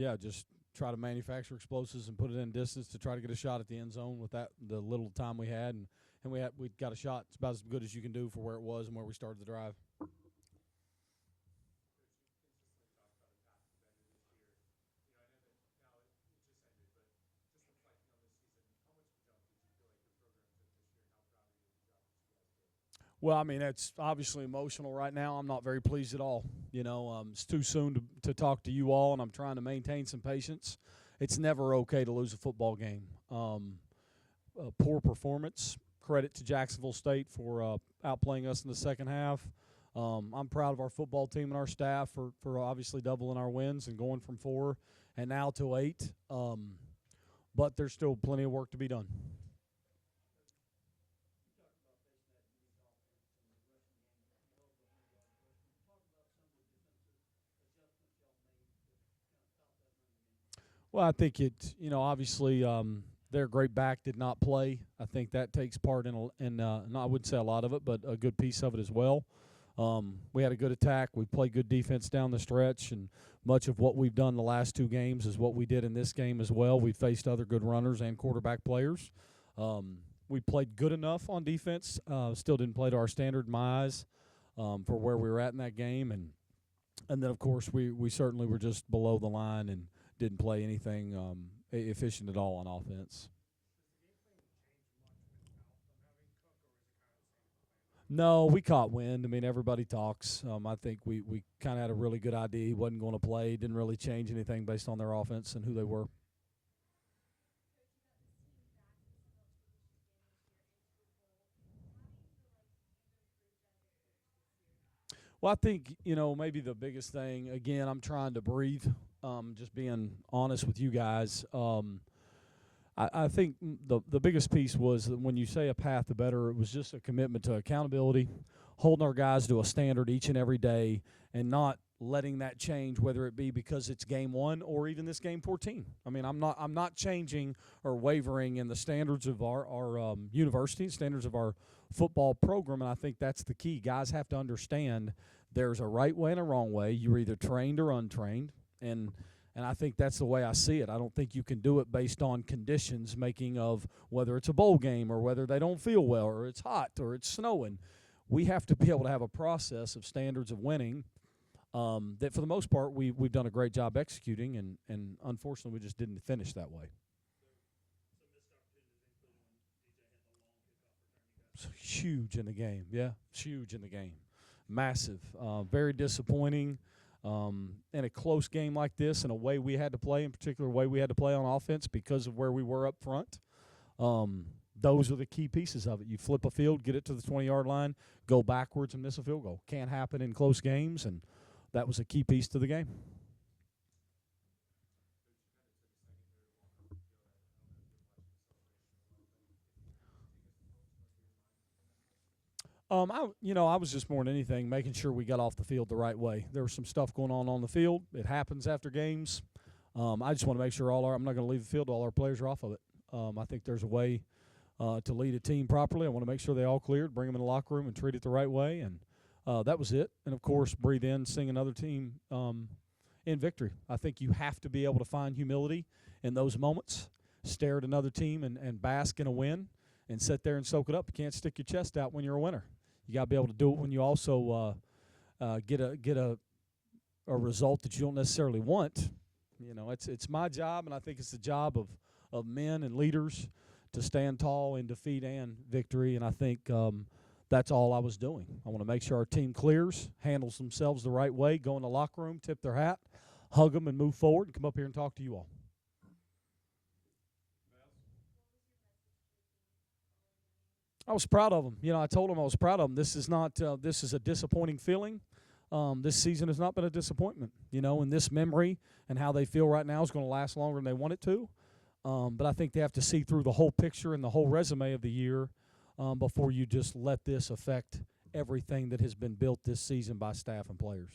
Yeah, just try to manufacture explosives and put it in distance to try to get a shot at the end zone with the little time we had, and we got a shot. It's about as good as you can do for where it was and where we started the drive. Well, I mean, it's obviously emotional right now. I'm not very pleased at all. It's too soon to talk to you all, and I'm trying to maintain some patience. It's never okay to lose a football game. Poor performance. Credit to Jacksonville State for outplaying us in the second half. I'm proud of our football team and our staff for obviously doubling our wins and going from 4 and now to 8. But there's still plenty of work to be done. Well, I think obviously their great back did not play. I think that takes part no, I wouldn't say a lot of it, but a good piece of it as well. We had a good attack. We played good defense down the stretch, and much of what we've done the last 2 games is what we did in this game as well. We faced other good runners and quarterback players. We played good enough on defense. Still didn't play to our standard in my eyes for where we were at in that game, and then of course we certainly were just below the line and didn't play anything efficient at all on offense. No, we caught wind. I mean, everybody talks. I think we kind of had a really good idea he wasn't going to play. Didn't really change anything based on their offense and who they were. Well, I think, maybe the biggest thing, again, I'm trying to breathe, just being honest with you guys. I think the biggest piece was that when you say a path to better, it was just a commitment to accountability, holding our guys to a standard each and every day, and not letting that change, whether it be because it's game 1 or even this game 14. I mean, I'm not changing or wavering in the standards of our university, standards of our football program, and I think that's the key. Guys have to understand there's a right way and a wrong way. You're either trained or untrained, and I think that's the way I see it. I don't think you can do it based on conditions, making of whether it's a bowl game or whether they don't feel well or it's hot or it's snowing. We have to be able to have a process of standards of winning that, for the most part, we've done a great job executing, and unfortunately we just didn't finish that way. So huge in the game, yeah, huge in the game, massive, very disappointing. In a close game like this, in a way we had to play, in particular way we had to play on offense because of where we were up front. Those are the key pieces of it. You flip a field, get it to the 20-yard line, go backwards and miss a field goal. Can't happen in close games, and that was a key piece to the game. I was just more than anything making sure we got off the field the right way. There was some stuff going on the field. It happens after games. I just want to make sure I'm not going to leave the field. All our players are off of it. I think there's a way to lead a team properly. I want to make sure they all cleared, bring them in the locker room, and treat it the right way. And that was it. And of course, breathe in, sing another team in victory. I think you have to be able to find humility in those moments. Stare at another team and bask in a win, and sit there and soak it up. You can't stick your chest out when you're a winner. You got to be able to do it when you also get a result that you don't necessarily want. It's my job, and I think it's the job of men and leaders to stand tall in defeat and victory. And I think that's all I was doing. I want to make sure our team clears, handles themselves the right way, go in the locker room, tip their hat, hug them, and move forward, and come up here and talk to you all. I was proud of them. I told them I was proud of them. This is not. This is a disappointing feeling. This season has not been a disappointment. And this memory and how they feel right now is going to last longer than they want it to. But I think they have to see through the whole picture and the whole resume of the year before you just let this affect everything that has been built this season by staff and players.